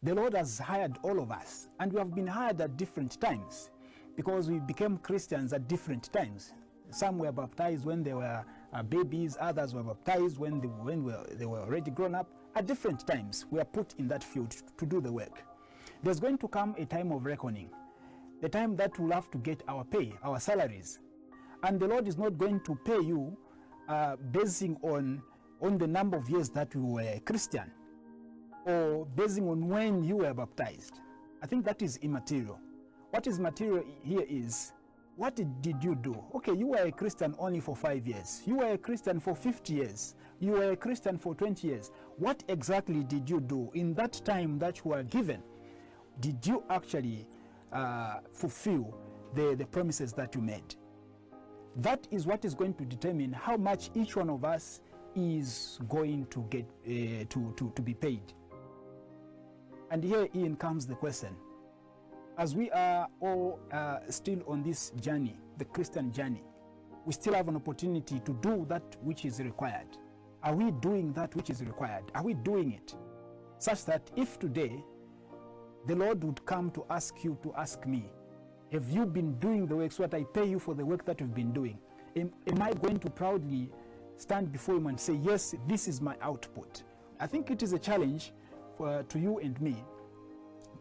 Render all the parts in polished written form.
The Lord has hired all of us, and we have been hired at different times because we became Christians at different times. Some were baptized when they were babies, others were baptized when they were already grown up. At different times, we are put in that field to do the work. There's going to come a time of reckoning, the time that we'll have to get our pay, our salaries. And the Lord is not going to pay you basing on the number of years that you were a Christian or basing on when you were baptized. I think that is immaterial. What is material here is, what did you do? Okay, you were a Christian only for 5 years. You were a Christian for 50 years. You were a Christian for 20 years. What exactly did you do in that time that you were given? Did you actually fulfill the promises that you made? That is what is going to determine how much each one of us is going to get to be paid. And here in comes the question. As we are all still on this journey, the Christian journey, we still have an opportunity to do that which is required. Are we doing that which is required? Are we doing it? Such that if today the Lord would come to ask you, to ask me, have you been doing the work so that I pay you for the work that you've been doing? Am I going to proudly stand before him and say, yes, this is my output? I think it is a challenge to you and me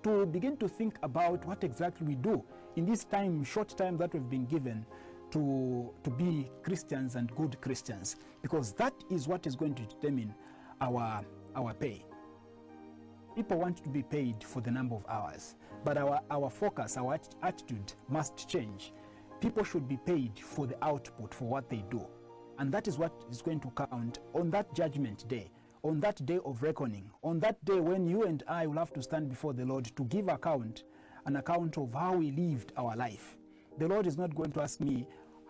to begin to think about what exactly we do in this short time that we've been given to be Christians and good Christians, because that is what is going to determine our pay. People want to be paid for the number of hours, but our focus, our attitude must change. People should be paid for the output, for what they do. And that is what is going to count on that judgment day, on that day of reckoning, on that day when you and I will have to stand before the Lord to give an account of how we lived our life. The Lord is not going to ask me,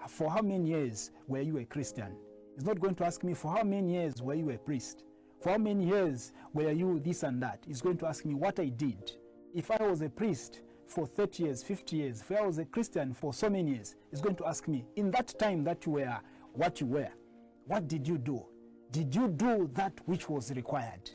for how many years were you a Christian? He's not going to ask me, for how many years were you a priest? For how many years were you this and that? He's going to ask me what I did. If I was a priest for 30 years, 50 years, if I was a Christian for so many years, he's going to ask me, in that time that you were what you were, what did you do? Did you do that which was required?